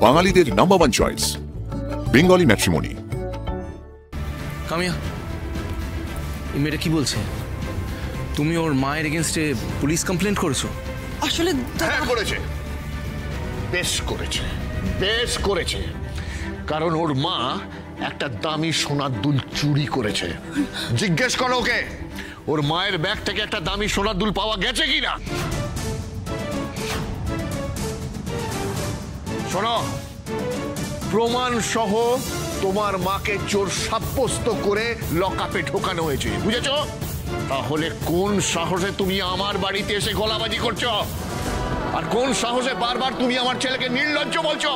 বাঙালিদের number 1 choice Bengali matrimony. Kamiya, এই মেয়েটা কি বলছে? তুমি ওর মায়ের এগেইনস্টে পুলিশ কমপ্লেন্ট করেছো? আসলে হ্যাঁ করেছে, বেশ করেছে, বেশ করেছে। কারণ ওর মা একটা দামি সোনার দুল চুরি করেছে। জিজ্ঞেস করো ওকে, ওর মায়ের ব্যাগ থেকে একটা দামি সোনার দুল পাওয়া গেছে কিনা। শোনো, প্রমাণ সহ তোমার মাকে চোর সাব্যস্ত করে লকআপে ঢোকানো হয়েছে, বুঝেছো? তাহলে কোন সাহসে তুমি আমার বাড়িতে এসে গলাবাজি করছো? আর কোন সাহসে বারবার তুমি আমার ছেলেকে নির্লজ্জ বলছো?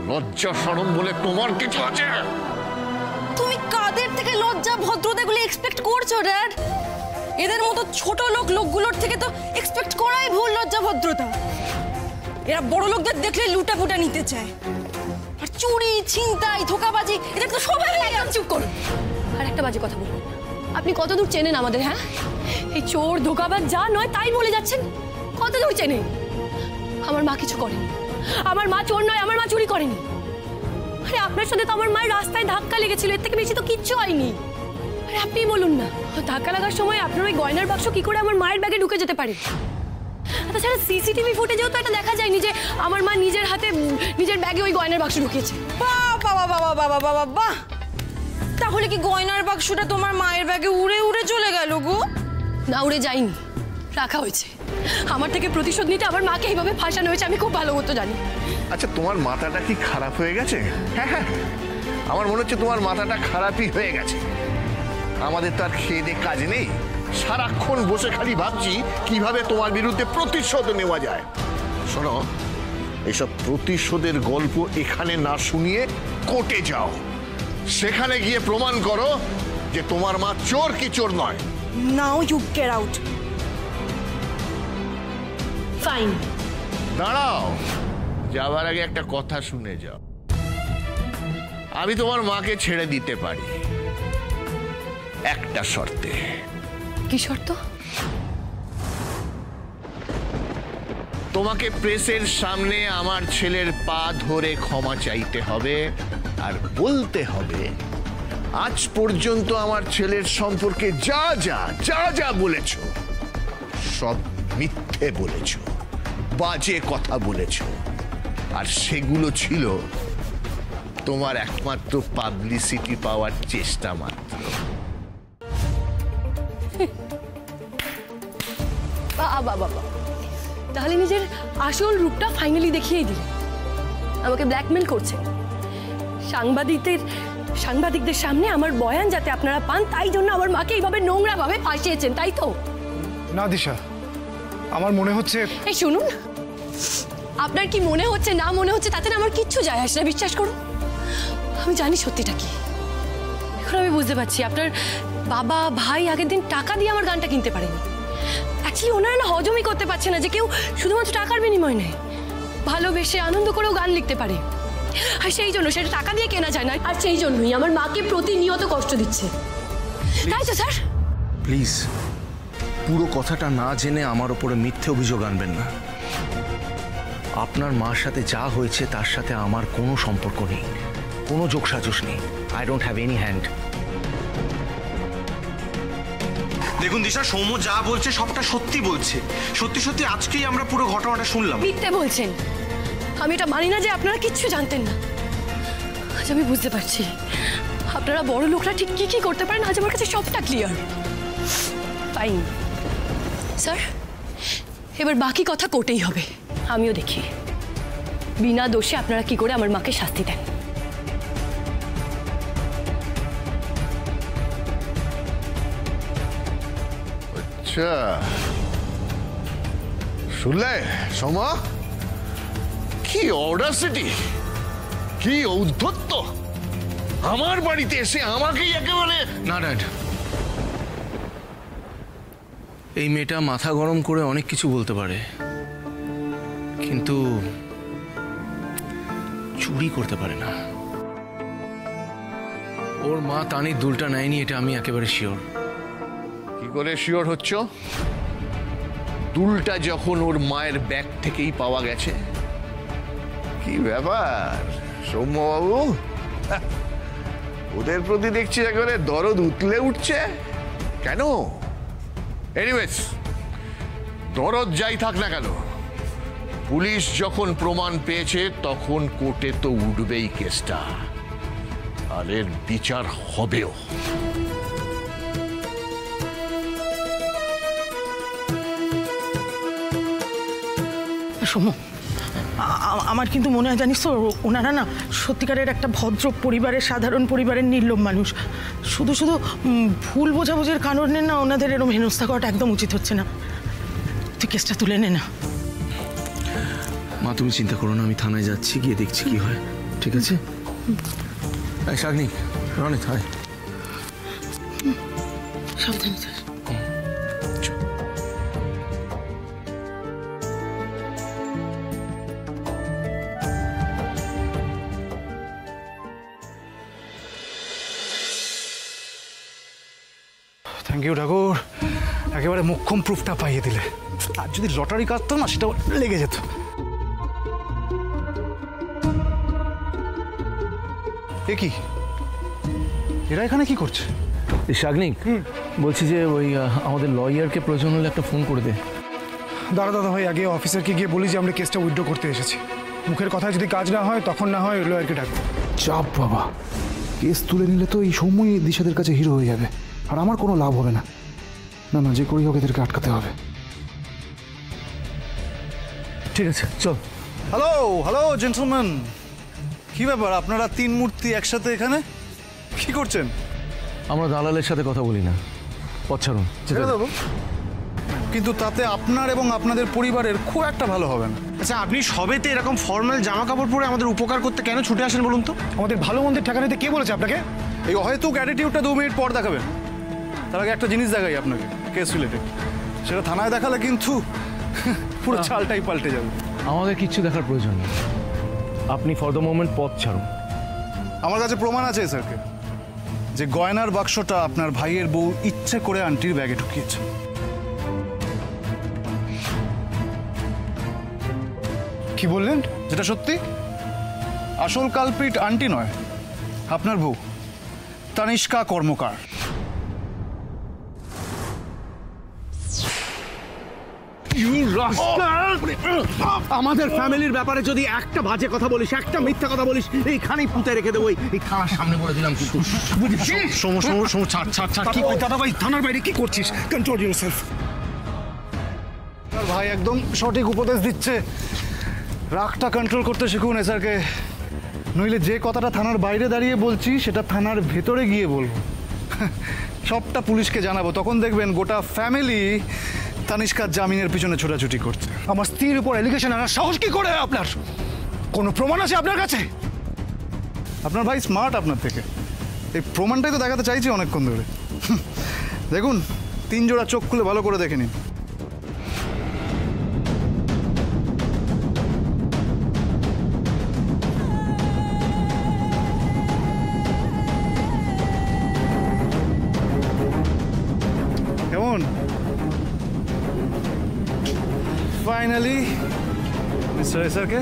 লজ্জা শরম বলে তোমার কিছু আছে? তুমি কাদের থেকে লজ্জা ভদ্রতাগুলো এক্সপেক্ট করছো ড্যাড? এদের মতো ছোট লোকগুলোর থেকে তো এক্সপেক্ট করাই ভুল লজ্জা ভদ্রতা। এরা বড় লোকদের দেখলে লুটা ফুটা নিতে চায়, আর চুরি ছিনতাই ধোঁকাবাজি এদের তো সবাই। একদম চুপ করুন, আর একটা বাজে কথা বলুন। আপনি কতদূর চেনেন আমাদের? হ্যাঁ, এই চোর ধোঁকাবাজ যা নয় তাই বলে যাচ্ছেন। কতদূর চেনেন? আমার মা কিছু করেনি, আমার মা চোর নয়, আমার মা চুরি করেনি। আরে আপনার সাথে তো আমার মায়ের রাস্তায় ধাক্কা লেগেছিল, এর থেকে বেশি তো কিচ্ছু হয়নি। আরে আপনিই বলুন না, ধাক্কা লাগার সময় আপনার ওই গয়নার বাক্স কি করে আমার মায়ের ব্যাগে ঢুকে যেতে পারে? তাছাড়া সিসিটিভি ফুটেজেও তো এটা দেখা যায়নি যে আমার মা নিজের হাতে নিজের ব্যাগে ওই গয়নার বাক্স ঢুকিয়েছে। বাবা বাবা বাবা বাবা বাহ! তাহলে কি গয়নার বাক্সটা তোমার মায়ের ব্যাগে উড়ে উড়ে চলে গেল গো? না, উড়ে যায়নি, রাখা হয়েছে। আমার থেকে প্রতিশোধ নিতে আমার মাকে এইভাবে ফাঁসানো হয়েছে, আমি খুব ভালো মতো জানি। আচ্ছা, তোমার মাথাটা কি খারাপ হয়ে গেছে? হ্যাঁ হ্যাঁ, আমার মনে হচ্ছে তোমার মাথাটা খারাপই হয়ে গেছে। আমাদের তো আর খেয়ে দিয়ে কাজ নেই, সারাক্ষণ বসে খালি ভাবছি কিভাবে তোমার বিরুদ্ধে প্রতিশোধ নেওয়া যায়। শোনো, এসব প্রতিশোধের গল্প এখানে না শুনিয়ে কোর্টে যাও, সেখানে গিয়ে প্রমাণ করো যে তোমার মা চোর কি চোর নয়। Now you get out. Fine. দাঁড়াও, যাবার আগে একটা কথা শুনে যাও। আমি তোমার মাকে ছেড়ে দিতে পারি, একটা শর্তে। কি শর্ত? তোমাকে প্রেসের সামনে আমার ছেলের পা ধরে ক্ষমা চাইতে হবে, আর বলতে হবে আজ পর্যন্ত আমার ছেলের সম্পর্কে যা যা যা যা বলেছ সব মিথ্যে বলেছ, বাজে কথা বলেছ, আর সেগুলো ছিল তোমার একমাত্র পাবলিসিটি পাওয়ার চেষ্টা মাত্র। বাবা, তাহলে নিজের আসল রূপটা ফাইনালি দেখিয়ে দিলেন। আমাকে ব্ল্যাকমেল করছে, সাংবাদিকদের সামনে আমার বয়ান যাতে আপনারা পান, তাই জন্য আমার মাকে এইভাবে নোংরা ভাবে ফাঁসিয়েছেন, তাই তো? না দিশা, আমার মনে হচ্ছে। এই শুনুন, আপনার কি মনে হচ্ছে না মনে হচ্ছে তাতে আমার কিচ্ছু যায় আসে না, বিশ্বাস করুন। আমি জানি সত্যিটা কি। এখন আমি বুঝতে পারছি আপনার বাবা ভাই আগের দিন টাকা দিয়ে আমার গানটা কিনতে পারেনি। অ্যাকচুয়ালি ওনারা না হজমই করতে পারছে না যে কেউ শুধুমাত্র টাকার বিনিময় নেয়, ভালোবেসে আনন্দ করেও গান লিখতে পারে। আর সেই জন্য সেটা টাকা দিয়ে কেনা যায় না, আর সেই জন্যই আমার মাকে প্রতিনিয়ত কষ্ট দিচ্ছে, তাই তো স্যার? প্লিজ, পুরো কথাটা না জেনে আমার ওপরে মিথ্যে অভিযোগ আনবেন না। আপনার মার সাথে যা হয়েছে তার সাথে আমার কোনো সম্পর্ক নেই, কোনো যোগসাজশ নেই। I don't have any hand. দেখুন দিশা, সৌম্য যা বলছে সবটা সত্যি বলছে। সত্যি সত্যি আজকেই আমরা পুরো ঘটনাটা শুনলাম। মিথ্যে বলছেন, আমি এটা মানি না যে আপনারা কিচ্ছু জানতেন না। আজ আমি বুঝতে পারছি আপনারা বড় লোকরা ঠিক কি কি করতে পারেন। আজ আমার কাছে সবটা ক্লিয়ার। ফাইন স্যার, এবার বাকি কথা কোর্টেই হবে। আমিও দেখি বিনা দোষে আপনারা কি করে আমার মাকে শাস্তি দেন। আচ্ছা, শুনলে সোমা? কি অডাসিটি, কি ঔদ্ধত্য! আমার বাড়িতে এসে আমাকেই একেবারে। না ড্যাড, এই মেয়েটা মাথা গরম করে অনেক কিছু বলতে পারে, কিন্তু চুরি করতে পারে না। ওর মা তানির দুলটা নেয়নি, এটা আমি একেবারে শিওর। কি করে শিওর হচ্ছ? দুলটা যখন ওর মায়ের ব্যাগ থেকেই পাওয়া গেছে, কি ব্যাপার সৌম্যবাবু, ওদের প্রতি দেখছি একেবারে দরদ উতলে উঠছে কেন? এনিওয়েজ, দরদ যাই থাক না কেন, পুলিশ যখন প্রমাণ পেয়েছে তখন কোর্টে তো উঠবেই কেসটা, আর এর বিচার হবেও। সৌম্য, আমার কিন্তু মনে হয় জানিস তো, ওনারা না সত্যিকারের একটা ভদ্র পরিবারের, সাধারণ পরিবারের নির্লোভ মানুষ। শুধু শুধু ভুল বোঝাবুঝির কারণে না ওনাদের এরকম হেনস্থা করাটা একদম উচিত হচ্ছে না। তুই কেসটা তুলে নে না। মা তুমি চিন্তা করো না, আমি থানায় যাচ্ছি, গিয়ে দেখছি কি হয়, ঠিক আছে? শাগনি, রনিত, হায়। সাবধানে স্যার। থ্যাংক ইউ ঠাকুর, একেবারে মোক্ষম প্রুফটা পাইয়ে দিলে। আর যদি লটারি কাটতো না, সেটা লেগে যেত। এ কি, এরা এখানে কি করছে? শাগনিক, বলছি যে ওই আমাদের লয়ারকে প্রয়োজন হলে একটা ফোন করে দে। দাদা ভাই, আগে অফিসারকে গিয়ে বলি যে আমরা কেসটা উইথড্র করতে এসেছি। মুখের কথায় যদি কাজ না হয়, তখন না হয় লয়ারকে ডাকবো। চাপ বাবা, কেস তুলে নিলে তো এই সময়ই দিশাদের কাছে হিরো হয়ে যাবে, আর আমার কোনো লাভ হবে না। না না, যে করেই হোক এদেরকে আটকাতে হবে। ঠিক আছে, চল। হ্যালো হ্যালো জেন্টলম্যান, কি ব্যাপার আপনারা তিন মূর্তি একসাথে এখানে কি করছেন? আমরা দালালের সাথে কথা বলি না, পথ ছাড়ুন। ছেড়ে দেবো, কিন্তু তাতে আপনার এবং আপনাদের পরিবারের খুব একটা ভালো হবে না। আচ্ছা, আপনি সবেতে এরকম ফর্মাল জামা কাপড় পরে আমাদের উপকার করতে কেন ছুটে আসেন বলুন তো? আমাদের ভালো মন্দের ঠেকা নিতে কে বলেছে আপনাকে? এই অহেতুক অ্যাটিটিউডটা 2 মিনিট পর দেখাবেন। তার আগে একটা জিনিস দেখাই আপনাকে, কেস রিলেটেড। সেটা থানায় দেখালে কিন্তু পুরো চালটাই পাল্টে যাবে। আমাদের কিচ্ছু দেখার প্রয়োজন নেই, আপনি ফর দ্য মোমেন্ট পথ ছাড়ুন। আমার কাছে প্রমাণ আছে স্যারকে, যে গয়নার বাক্সটা আপনার ভাইয়ের বউ ইচ্ছে করে আন্টির ব্যাগে ঢুকিয়েছে। কি বললেন? যেটা সত্যি, আসল কালপ্রিট আন্টি নয়, আপনার বউ তানিষ্কা কর্মকার। আমাদের ফ্যামিলির ব্যাপারে যদি একটা বাজে কথা বলিস, একটা মিথ্যা কথা বলিস, এইখানেই পুঁতে রেখে দেবো। এই থানার সামনে বলে দিলাম কিন্তু। দাদা ভাই, থানার বাইরে কি করছিস? Control yourself. ভাই একদম সঠিক উপদেশ দিচ্ছে, রাগটা কন্ট্রোল করতে শিখুন স্যারকে, নইলে যে কথাটা থানার বাইরে দাঁড়িয়ে বলছি সেটা থানার ভেতরে গিয়ে বলবো, সবটা পুলিশকে জানাবো। তখন দেখবেন গোটা ফ্যামিলি তানিষ্কার জামিনের পিছনে ছোটাছুটি করছে। আমার স্ত্রীর উপর এলিগেশন আনার সাহস কি করে আপনার? কোনো প্রমাণ আছে আপনার কাছে? আপনার ভাই স্মার্ট আপনার থেকে, এই প্রমাণটাই তো দেখাতে চাইছি অনেকক্ষণ ধরে। দেখুন, 3 জোড়া চোখ খুলে ভালো করে দেখে নিন। কেমন? ফাইনালি মিস্টার এসআরকে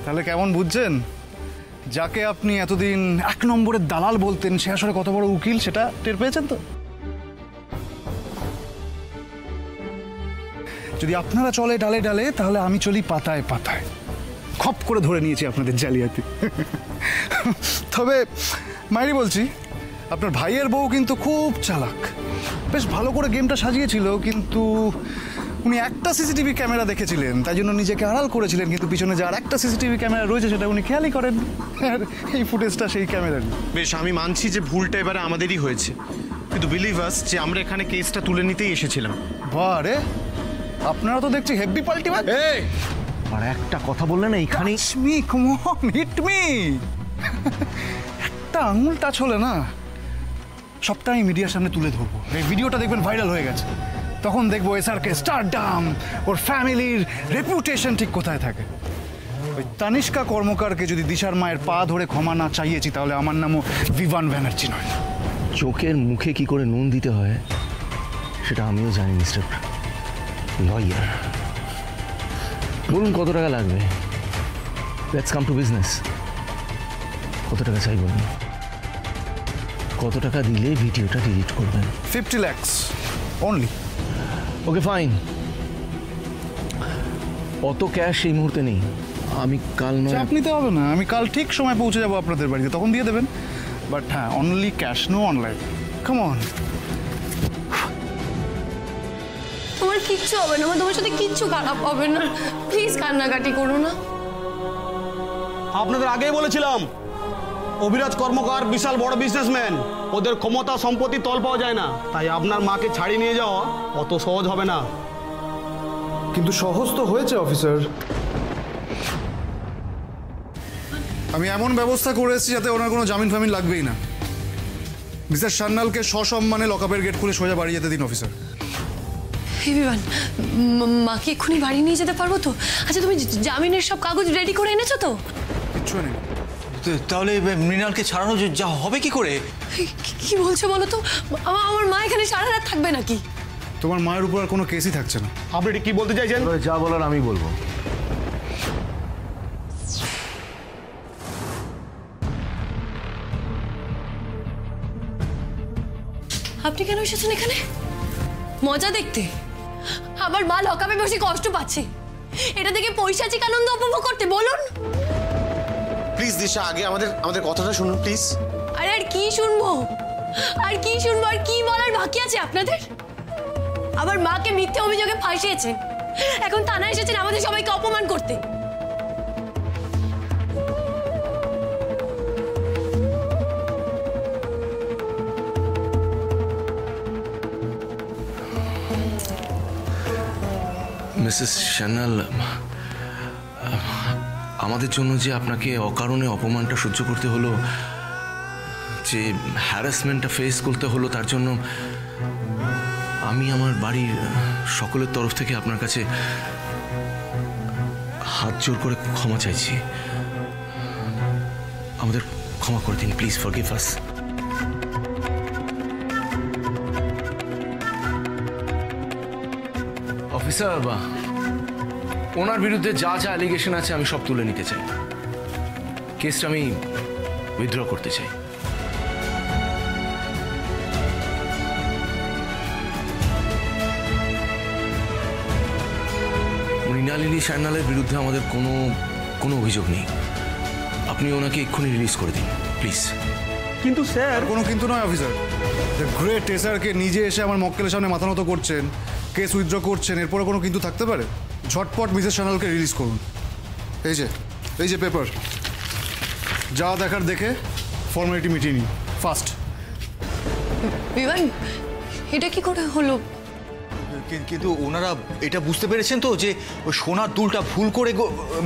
তাহলে কেমন বুঝছেন? যাকে আপনি এতদিন 1 নম্বরের দালাল বলতেন, সে আসলে কত বড় উকিল সেটা টের পেয়েছেন তো? যদি আপনারা চলে ডালে ডালে, তাহলে আমি চলি পাতায় পাতায়। খপ করে ধরে নিয়েছি আপনাদের জালিয়াতি। তবে মাইরি বলছি, আপনার ভাইয়ের বউ কিন্তু খুব চালাক, বেশ ভালো করে গেমটা সাজিয়েছিল, কিন্তু উনি একটা সিসিটিভি ক্যামেরা দেখেছিলেন, তাই জন্য নিজেকে আড়াল করেছিলেন, কিন্তু পিছনে যে আর একটা সিসিটিভি ক্যামেরা রয়েছে সেটা উনি খেয়ালই করেন। আর এই ফুটেজটা সেই ক্যামেরার। বেশ, আমি মানছি যে ভুলটা এবারে আমাদেরই হয়েছে, কিন্তু বিলিভ আস যে আমরা এখানে কেসটা তুলে নিতেই এসেছিলাম। বারে, আপনারা তো দেখছি হেভি পাল্টি। আর একটা কথা বললে না, এইখানেই একটা আঙুল টাচ হলে না, সবটা আমি মিডিয়ার সামনে তুলে ধরবো। এই ভিডিওটা দেখবেন ভাইরাল হয়ে গেছে, তখন দেখবো এসআরকে স্টারডাম, ওর ফ্যামিলির রেপুটেশন ঠিক কোথায় থাকে। ওই ওই তানিষ্কা কর্মকারকে যদি দিশার মায়ের পা ধরে ক্ষমা না চাইয়েছি তাহলে আমার নামও বিভান ব্যানার্জি নয়। চোখের মুখে কি করে নুন দিতে হয় সেটা আমিও জানি মিস্টার লয়ার। বলুন কত টাকা লাগবে? Let's come to business. কত টাকা চাই বলুন? কত টাকা দিলে ভিডিওটা ডিলিট করবেন? 50 লাখ অনলি। Okay fine. অত ক্যাশ এই মুহূর্তে নেই, আমি কাল নয়। চাপ নিতে হবে না, আমি কাল ঠিক সময় পৌঁছে যাবো আপনাদের বাড়িতে, তখন দিয়ে দেবেন। বাট হ্যাঁ, only cash, no online. Come on. তোমার কিচ্ছু হবে না, তোমার সাথে কিচ্ছু খারাপ হবে না, প্লিজ কান্নাকাটি করো না। আপনাদের আগেই বলেছিলাম অভিরাজ কর্মকার বিশাল বড় বিজনেসম্যান, ওদের ক্ষমতা সম্পত্তি তল পাওয়া যায় না, তাই আপনার মাকে ছাড়িয়ে নিয়ে যাওয়া অত সহজ হবে না। কিন্তু সহজ তো হয়েছে অফিসার। আমি এমন ব্যবস্থা করে এসেছি যাতে ওনার কোনো জামিন ফামিন লাগবেই না। মিস্টার সান্যালকে সসম্মানে লকআপের গেট খুলে সোজা বাড়ি যেতে দিন অফিসার। বিমান, মাকে এক্ষুনি বাড়ি নিয়ে যেতে পারবো তো? আচ্ছা, তুমি জামিনের সব কাগজ রেডি করে এনেছো তো? কিচ্ছু নেই। তাহলে মৃণালকে ছাড়ানো যা হবে কি করে? কি বলছো বলো তো? আমার মা এখানে সারা রাত থাকবে নাকি? তোমার মায়ের উপর আর কোনো কেসই থাকছে না। আপনি কি বলতে চাইছেন? যা বলার আমি বলবো। আপনি কেন এসেছেন এখানে? মজা দেখতে? আমার মা লকআপে বসে কষ্ট পাচ্ছে, এটা দেখে পৈশাচিক আনন্দ উপভোগ করতে? বলুন প্লিজ দিশা, আগে আমাদের কথাটা শুনুন প্লিজ। আরে আর কি শুনবো, আর কি শুনবো, আর কি বলার বাকি আছে আপনাদের? আমার মাকে মিথ্যে অভিযোগে ফাঁসিয়েছেন, এখন থানায় এসেছেন আমাদের সবাইকে অপমান করতে। মিসেস সান্যাল, আমাদের জন্য যে আপনাকে অকারণে অপমানটা সহ্য করতে হলো, যে হ্যারাসমেন্টটা ফেস করতে হলো, তার জন্য আমি আমার বাড়ির সকলের তরফ থেকে আপনার কাছে হাত জোর করে ক্ষমা চাইছি। আমাদের ক্ষমা করে দিন প্লিজ, ফরগিভ আস। অফিসার, ওনার বিরুদ্ধে যা যা অ্যালিগেশন আছে আমি সব তুলে নিতে চাই। কেসটা আমি উইথড্র করতে চাই। মৃণালিনী সান্যালের বিরুদ্ধে আমাদের কোনো অভিযোগ নেই। আপনি ওনাকে এক্ষুনি রিলিজ করে দিন প্লিজ। কিন্তু স্যার। কোনো কিন্তু নয় অফিসার। দ্য গ্রেট এসআরকে নিজে এসে আমার মক্কেলের সামনে মাথা নত করছেন, কেস উইথড্র করছেন, এরপরে কোনো কিন্তু থাকতে পারে? ঝটপট মিসেস সান্যালকে রিলিজ করুন। এই যে পেপার, যা দেখার দেখে ফর্মালিটি মিটিয়ে নিন ফাস্ট। বিমান, এটা কি করে হলো? কিন্তু ওনারা এটা বুঝতে পেরেছেন তো যে ওই সোনার দুলটা ভুল করে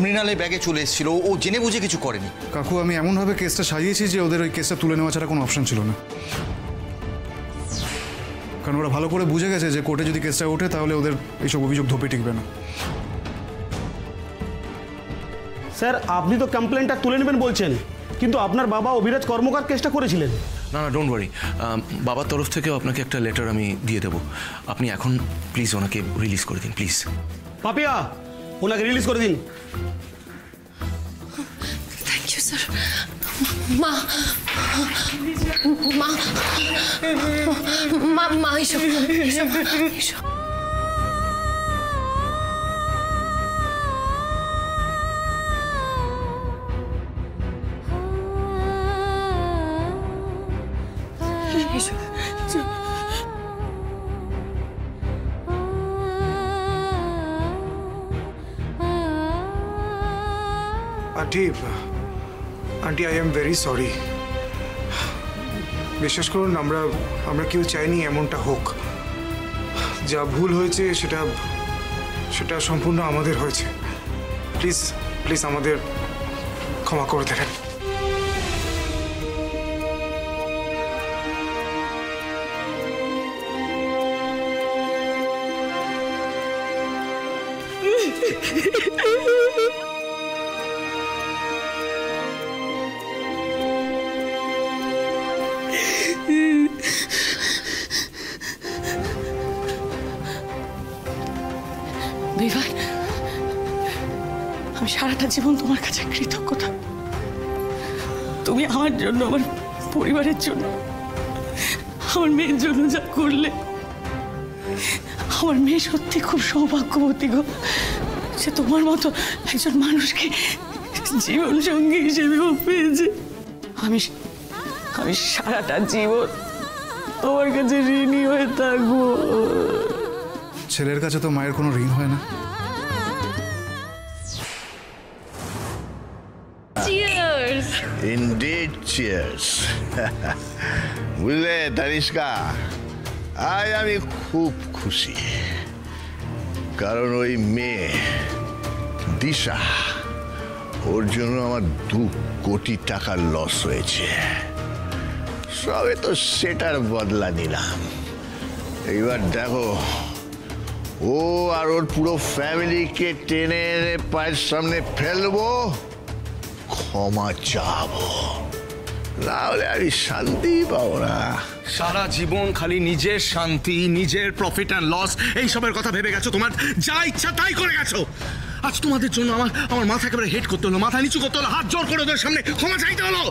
মৃণালের ব্যাগে চলে এসেছিল, ও জেনে বুঝে কিছু করেনি। কাকু, আমি এমনভাবে কেসটা সাজিয়েছি যে ওদের ওই কেসটা তুলে নেওয়া ছাড়া কোনো অপশন ছিল না। কারণ ওরা ভালো করে বুঝে গেছে যে কোর্টে যদি কেসটা ওঠে তাহলে ওদের এইসব অভিযোগ ধোপে টিকবে না। স্যার, আপনি তো কমপ্লেনটা তুলে নেবেন বলছেন, কিন্তু আপনার বাবা অভিরাজ কর্মকার কেসটা করেছিলেন। না, ডোন্ট ওয়ারি, বাবার তরফ থেকেও আপনাকে একটা লেটার আমি দিয়ে দেবো। আপনি এখন প্লিজ ওনাকে রিলিজ করে দিন প্লিজ। পাপিয়া, ওনাকে রিলিজ করে দিন। Thank you sir. মা মা মা মা এসো এসো এসো। Aunty, I am very sorry. বিশ্বাস করুন, আমরা কেউ চাইনি এমনটা হোক। যা ভুল হয়েছে সেটা সম্পূর্ণ আমাদের হয়েছে। প্লিজ আমাদের ক্ষমা করে দেবেন। আমি সারাটা জীবন তোমার কাছে কৃতজ্ঞ থাকব। তুমি আমার জন্য, আমার পরিবারের জন্য, আমার মেয়ের জন্য যা করলে। আমার মেয়ে সত্যি খুব সৌভাগ্যবতী গো, সে তোমার মতো একজন মানুষকে জীবন সঙ্গী হিসেবেও পেয়েছে। আমি সারাটা জীবন তোমার কাছে ঋণী হয়ে থাকবো। ছেলের কাছে তো মায়ের কোনো ঋণ হয় না। চিয়ার্স। Indeed cheers. বুঝলে তানিষ্কা, আজ আমি খুব খুশি, কারণ ওই মেয়ে দিশা, ওর জন্য আমার 2 কোটি টাকার লস হয়েছে। সবে তো সেটার বদলা নিলাম। এইবার দেখো, ও আর ওর পুরো ফ্যামিলিকে টেনে এনে পায়ের সামনে ফেলবো, ক্ষমা চাবো, না হলে আমি শান্তি পাবো না। সারা জীবন খালি নিজের শান্তি, নিজের প্রফিট অ্যান্ড লস এইসবের কথা ভেবে গেছো। তোমার যা ইচ্ছা তাই করে গেছো। আজ তোমাদের জন্য আমার মাথা একেবারে হেড করতে হলো, মাথা নিচু করতে হলো, হাত জোর করে ওদের সামনে ক্ষমা চাইতে হলো।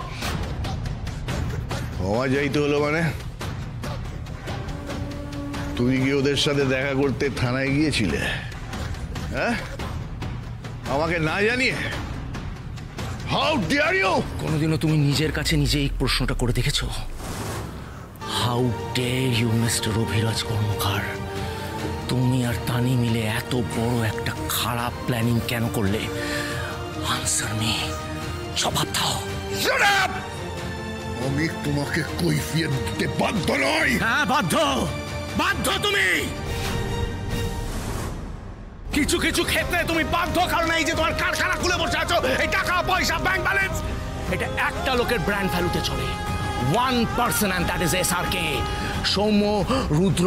ক্ষমা চাইতে হলো মানে? তুই কি ওদের সাথে দেখা করতে থানায় গিয়েছিলে? হ্যাঁ, আমাকে না জানিয়ে? How dare you! কোনোদিনও তুমি নিজের কাছে নিজে এই প্রশ্নটা করে দেখেছো? How dare you mister Abhiraj Karmakar, তুমি আর তানি মিলে এত বড় একটা খারাপ প্ল্যানিং কেন করলে? আনসার মি, জবাব দাও। Shut up! আমি তোমাকে কৈফিয়ত দিতে বাধ্য নই। হ্যাঁ, বাধ্য তুমি। কিছু কিছু ক্ষেত্রে তুমি বাধ্য, কারণ এই যে তোমার কারখানা খুলে বসে আছো, এই টাকা পয়সা ব্যাংক ব্যালেন্স, এটা একটা লোকের ব্র্যান্ড ভ্যালুতে চলে। 1 person, and that is SRK, Soumya Rudra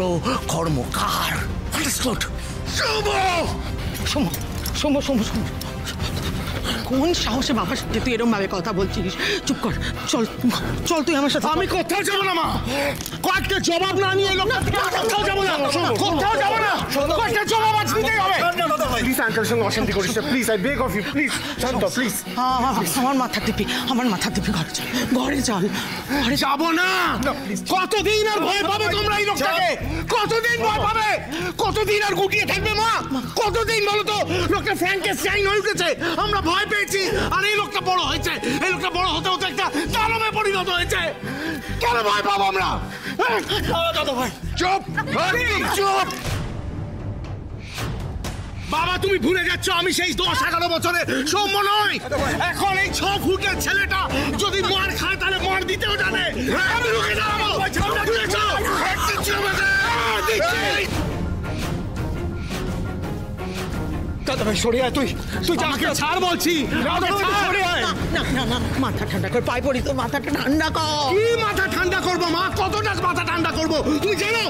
Karmakar. Understood? Soumya, কোন সাহসে বাবার সাথে তুই এরকম ভাবে কথা বলছিস? চুপ কর, চল তুই আমার সাথে। আমি কোথাও যাবো না মা, কয়েকটা জবাব না নিয়ে কোথাও যাবো না, কোথাও যাবো না, কয়েকটা জবাব আজ দিতেই হবে। প্লিজ আঙ্কেলের সঙ্গে অশান্তি করিস না, please, I beg of you, please শান্ত, প্লিজ। আমার মাথা টিপি ঘরে চল। ঘরে যাবো না। কতদিন আর ভয় পাবে তোমরা এই লোকটাকে? কতদিন ভয় পাবে? কতদিন আর গুটিয়ে থাকবে মা? কতদিন বলো তো? লোকটা ফ্র্যাঙ্কেস্টাইন হয়ে উঠেছে, আমরা ভয় পেয়েছি, আর এই লোকটা বড় হয়েছে। এই লোকটা বড় হতে হতে একটা দানবে পরিণত হয়েছে। কেন ভয় পাবো আমরা? চুপ চুপ! বাবা, তুমি ভুলে যাচ্ছ আমি সেই 10-11 বছরে সৌম্য নই। এখন এই 6 ফুটের ছেলেটা যদি মার খায় তাহলে মার দিতেও জানে। আমি রুখে দাঁড়াবো। দাদা ভাই সরে আয়, তুই আমাকে ছাড় বলছি। না, মাথা ঠান্ডা কর, পায়ে পড়ি, তো মাথাটা ঠান্ডা কর। কি মাথা ঠান্ডা করবো মা? কতটা মাথা ঠান্ডা করবো তুমি জানো?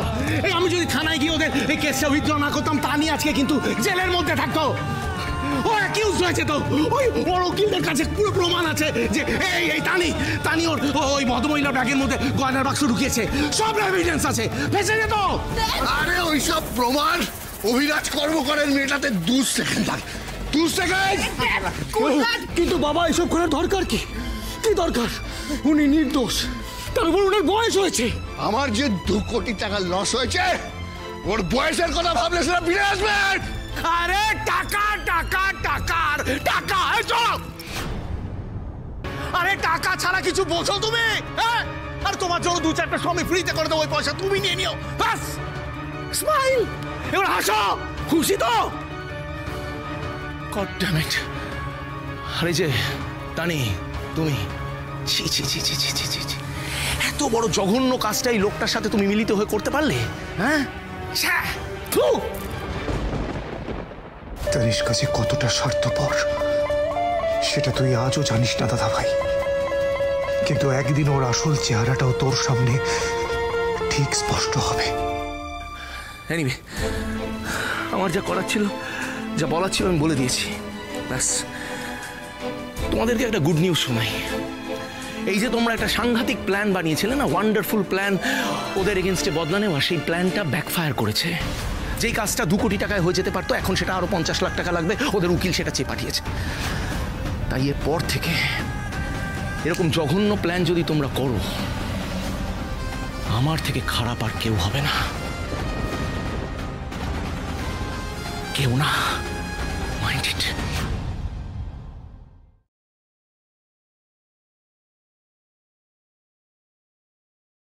এই আমি যদি থানায় গিয়ে ওদের এই কেসটা উইথড্র না করতাম, তানি আজকে কিন্তু জেলের মধ্যে থাকতো। ও অ্যাকিউজ হয়েছে তো, ওই বড় উকিলদের কাছে পুরো প্রমাণ আছে যে এই তানি ওই ভদ্রমহিলা ব্যাগের মধ্যে গয়নার বাক্স ঢুকিয়েছে, সব এভিডেন্স আছে, ফেসে যেত। আরে ওইসব প্রমাণ অভিরাজ কর্মকারের মেয়েটাতে 2 সেকেন্ড লাগে, 2 সেকেন্ড। কিন্তু বাবা, এসব করার দরকার কি দরকার? উনি নির্দোষ, তারপর ওনার বয়স হয়েছে। আমার যে 2 কোটি টাকা লস হয়েছে, ওর বয়সের কথা ভাবলে সেটা ফিরে আসবে। আরে টাকা, চলো। আরে টাকা ছাড়া কিছু বোঝো তুমি? হ্যাঁ, আর তোমার জন্য 2-4টা সময় ফ্রিতে করে দেবো, ওই পয়সা তুমি নিয়ে নিও, বাস। স্মাইল, এবার হাসো। খুশি তো? God damn it. আরে যে তানি, তুমি ছি, এত বড় জঘন্য কাজটা এই লোকটার সাথে তুমি মিলিত হয়ে করতে পারলে? হ্যাঁ, তানিষ্কা যে কতটা স্বার্থপর সেটা তুই আজও জানিস না দাদা ভাই, কিন্তু একদিন ওর আসল চেহারাটাও তোর সামনে ঠিক স্পষ্ট হবে। এনিওয়ে, আমার যা করার ছিল, যা বলার ছিল আমি বলে দিয়েছি, ব্যাস। তোমাদেরকে একটা গুড নিউজ শোনাই। এই যে তোমরা একটা সাংঘাতিক প্ল্যান বানিয়েছিলে না, ওয়ান্ডারফুল প্ল্যান ওদের এগেনস্টে বদলা নেওয়া, সেই প্ল্যানটা ব্যাকফায়ার করেছে। যেই কাজটা 2 কোটি টাকায় হয়ে যেতে পারতো এখন সেটা আরো 50 লাখ টাকা লাগবে, ওদের উকিল সেটা চেয়ে পাঠিয়েছে। তাই এরপর থেকে এরকম জঘন্য প্ল্যান যদি তোমরা করো, আমার থেকে খারাপ আর কেউ হবে না, কেউ না।